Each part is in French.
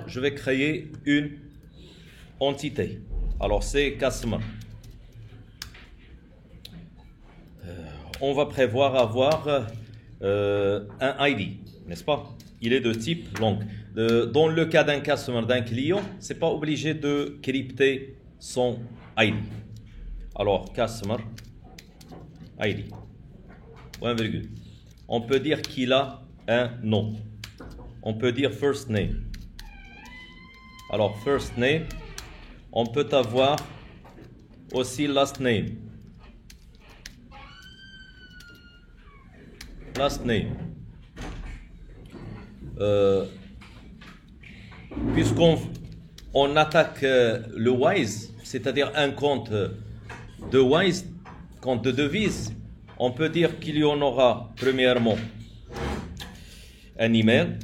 Je vais créer une entité. Alors c'est customer. On va prévoir avoir un ID, n'est-ce pas? Il est de type long. Dans le cas d'un customer, d'un client, c'est pas obligé de crypter son ID. Alors customer ID. Point virgule. On peut dire qu'il a un nom. On peut dire first name. Alors first name, on peut avoir aussi last name. Last name. Puisqu'on attaque le Wise, c'est-à-dire un compte de Wise, compte de devise, on peut dire qu'il y en aura premièrement un email.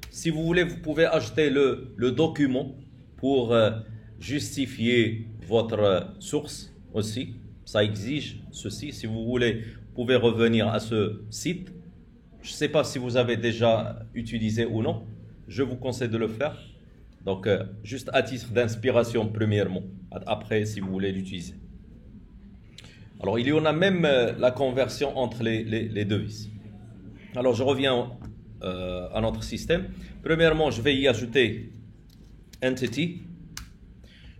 Si vous voulez, vous pouvez ajouter le document pour justifier votre source aussi. Ça exige ceci. Si vous voulez, vous pouvez revenir à ce site. Je ne sais pas si vous avez déjà utilisé ou non. Je vous conseille de le faire. Donc, juste à titre d'inspiration, premièrement. Après, si vous voulez l'utiliser. Alors, il y en a même la conversion entre les devises. Alors, je reviens à notre système. Premièrement, je vais y ajouter entity.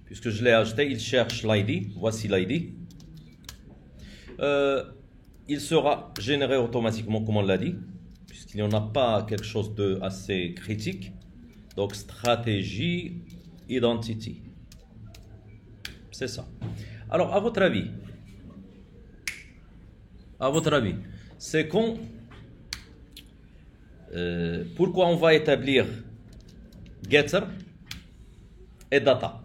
Puisque je l'ai ajouté, il cherche l'ID. Voici l'ID. Il sera généré automatiquement, comme on l'a dit, puisqu'il n'y en a pas quelque chose de assez critique. Donc, stratégie, identity. C'est ça. Alors, à votre avis, c'est quand... pourquoi on va établir getter et data,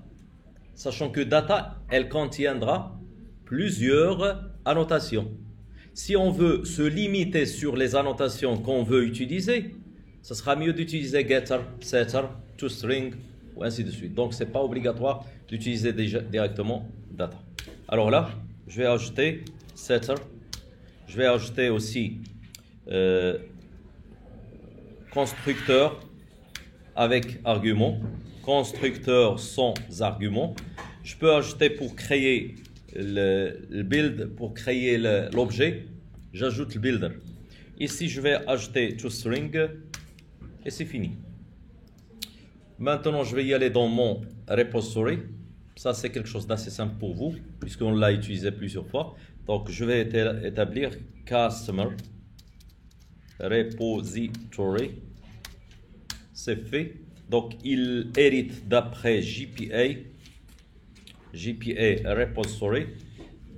sachant que data, elle contiendra plusieurs annotations. Si on veut se limiter sur les annotations qu'on veut utiliser, ce sera mieux d'utiliser getter, setter, toString, ou ainsi de suite. Donc, ce n'est pas obligatoire d'utiliser directement data. Alors là, je vais ajouter setter. Je vais ajouter aussi constructeur avec argument, constructeur sans argument. Je peux ajouter pour créer le build, pour créer l'objet, j'ajoute le builder. Ici, je vais ajouter toString et c'est fini. Maintenant, je vais y aller dans mon repository. Ça, c'est quelque chose d'assez simple pour vous, puisqu'on l'a utilisé plusieurs fois. Donc, je vais établir customer repository. C'est fait. Donc, il hérite d'après GPA repository.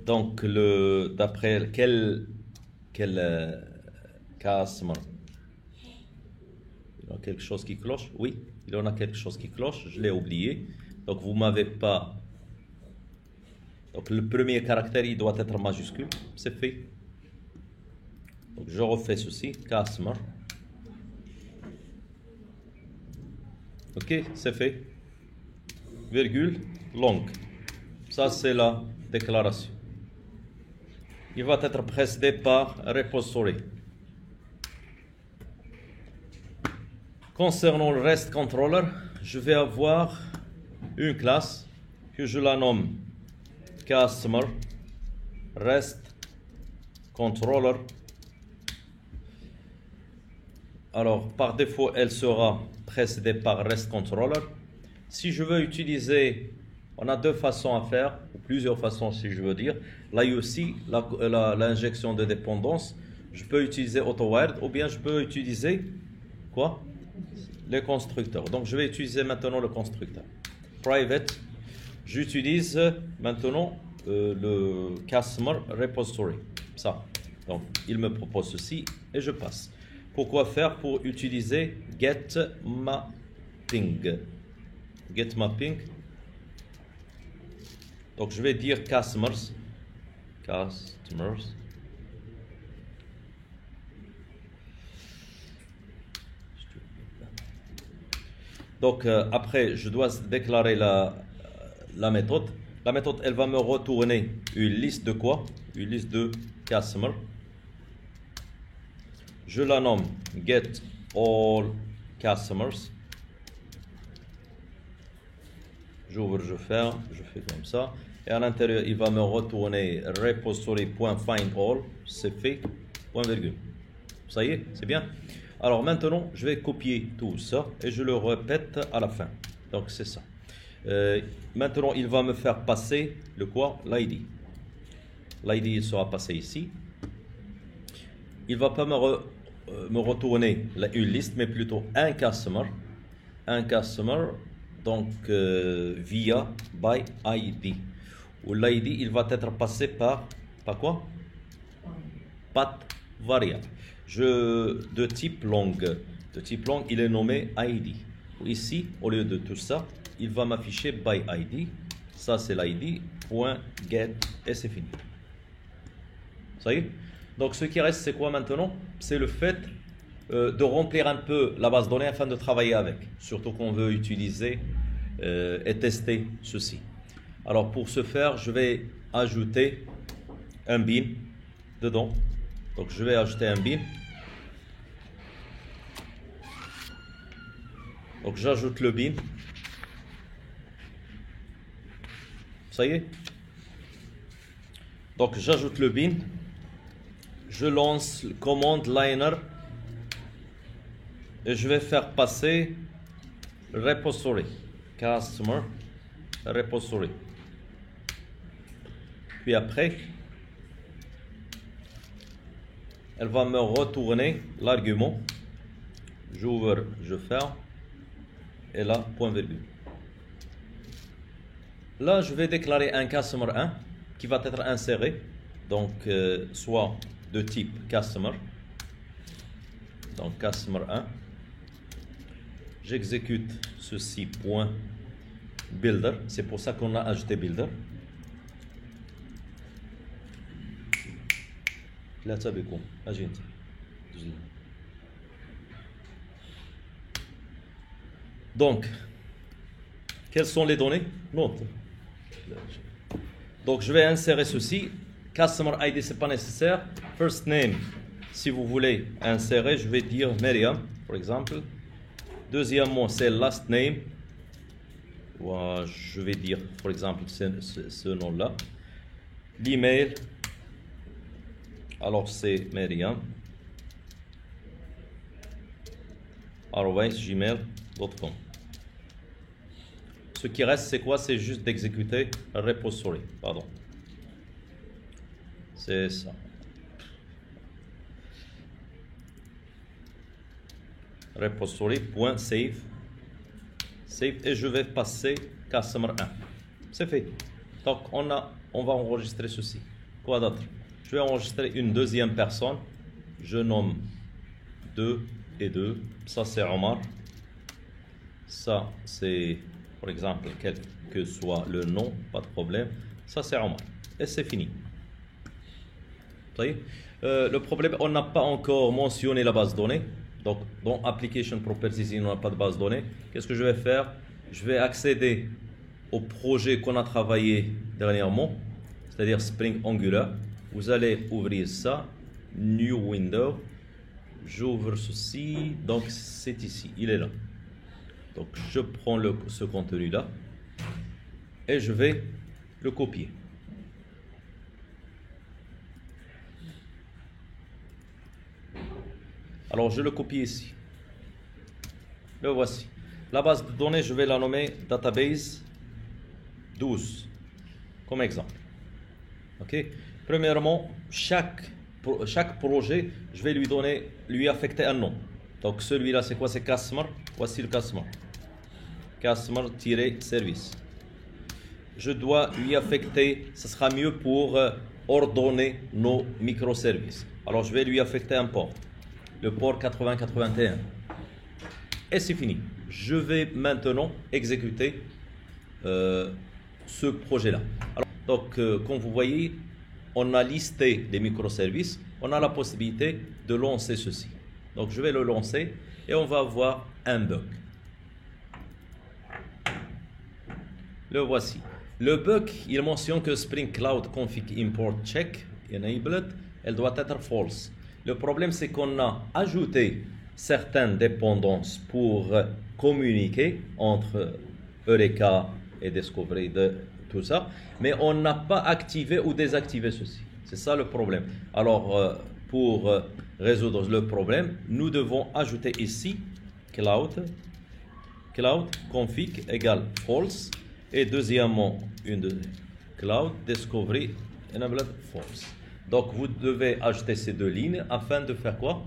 Donc, d'après quel customer? Il y a quelque chose qui cloche? Oui, il y en a quelque chose qui cloche. Je l'ai oublié. Donc, vous m'avez pas... Donc, le premier caractère, il doit être majuscule. C'est fait. Donc, je refais ceci. Customer. Ok, c'est fait. Virgule, long. Ça, c'est la déclaration. Il va être précédé par repository. Concernant le REST controller, je vais avoir une classe que je la nomme customer REST controller. Alors, par défaut, elle sera précédée par REST controller. Si je veux utiliser, on a deux façons à faire, ou plusieurs façons si je veux dire. L'IOC, l'injection de dépendance, je peux utiliser AutoWired ou bien je peux utiliser quoi? Les constructeurs. Donc je vais utiliser maintenant le constructeur. Private, j'utilise maintenant le customer repository. Ça. Donc il me propose ceci et je passe. Pourquoi faire? Pour utiliser getMapping. GetMapping. Donc je vais dire customers. Donc après, je dois déclarer la méthode. La méthode, elle va me retourner une liste de quoi? Une liste de customer. Je la nomme get all customers. J'ouvre, je ferme, je fais comme ça. Et à l'intérieur, il va me retourner repository.findAll. C'est fait, point virgule. Ça y est, c'est bien. Alors maintenant, je vais copier tout ça et je le répète à la fin. Donc c'est ça. Maintenant, il va me faire passer le quoi? L'ID. L'ID, il sera passé ici. Il ne va pas me retourner une liste, mais plutôt un customer. Un customer, donc via by ID. Où l'ID, il va être passé par quoi? Path variable. De type long. De type long, il est nommé ID. Ici, au lieu de tout ça, il va m'afficher by ID. Ça, c'est l'ID. .get et c'est fini. Ça y est? Donc, ce qui reste, c'est quoi maintenant? C'est le fait de remplir un peu la base de données afin de travailler avec. Surtout qu'on veut utiliser et tester ceci. Alors, pour ce faire, je vais ajouter un bin dedans. Donc, je vais ajouter un bin. Donc, j'ajoute le bin. Ça y est? Donc, j'ajoute le bin. Je lance le command liner. Et je vais faire passer repository. Customer repository. Puis après, elle va me retourner l'argument. J'ouvre, je ferme. Et là, point virgule. Là, je vais déclarer un customer 1 qui va être inséré. Donc, soit de type customer. Donc, customer 1. J'exécute ceci, point builder. C'est pour ça qu'on a ajouté builder. لا تبكوا أجي أنت. Donc, quelles sont les données? Note. Donc, je vais insérer ceci. Customer ID, ce n'est pas nécessaire. First name, si vous voulez insérer, je vais dire Myriam, par exemple. Deuxièmement, c'est last name. Je vais dire, par exemple, ce nom-là. L'email. Alors, c'est Myriam. @gmail.com. Ce qui reste, c'est quoi? C'est juste d'exécuter repository. Pardon. C'est ça. Repository.save. Save et je vais passer customer 1. C'est fait. Donc, on va enregistrer ceci. Quoi d'autre? Je vais enregistrer une deuxième personne. Je nomme 2 et 2. Ça, c'est Omar. Ça, c'est, par exemple, quel que soit le nom, pas de problème. Ça, c'est Omar. Et c'est fini. Vous voyez? Le problème, on n'a pas encore mentionné la base de données. Donc, dans Application Properties, il n'y a pas de base de données. Qu'est-ce que je vais faire? Je vais accéder au projet qu'on a travaillé dernièrement, c'est-à-dire Spring Angular. Vous allez ouvrir ça, New Window. J'ouvre ceci, donc c'est ici, il est là. Donc, je prends ce contenu-là et je vais le copier. Alors, je le copie ici. Le voici. La base de données, je vais la nommer Database 12, comme exemple. OK? Premièrement, chaque projet, je vais lui affecter un nom. Donc, celui-là, c'est quoi? C'est Customer. Voici le Customer. Customer-service. Je dois lui affecter, ce sera mieux pour ordonner nos microservices. Alors, je vais lui affecter un port. Le port 8081. Et c'est fini. Je vais maintenant exécuter ce projet-là. Donc, comme vous voyez, on a listé les microservices. On a la possibilité de lancer ceci. Donc, je vais le lancer et on va avoir un bug. Le voici. Le bug, il mentionne que Spring Cloud Config Import Check Enabled, elle doit être false. Le problème, c'est qu'on a ajouté certaines dépendances pour communiquer entre Eureka et découvrir de tout ça, mais on n'a pas activé ou désactivé ceci. C'est ça le problème. Alors, pour résoudre le problème, nous devons ajouter ici cloud config égale false, et deuxièmement, cloud discovery enabled false. Donc, vous devez ajouter ces deux lignes afin de faire quoi?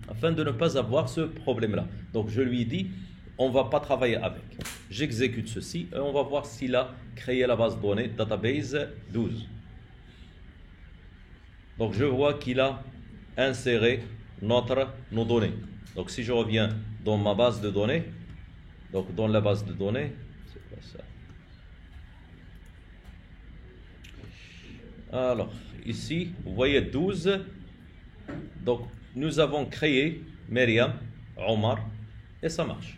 Afin de ne pas avoir ce problème-là. Donc, je lui dis, on ne va pas travailler avec. J'exécute ceci et on va voir s'il a créé la base de données database 12. Donc, je vois qu'il a inséré nos données. Donc, si je reviens dans ma base de données, donc dans la base de données, c'est quoi ça? Alors, ici, vous voyez 12. Donc, nous avons créé Myriam, Omar, et ça marche.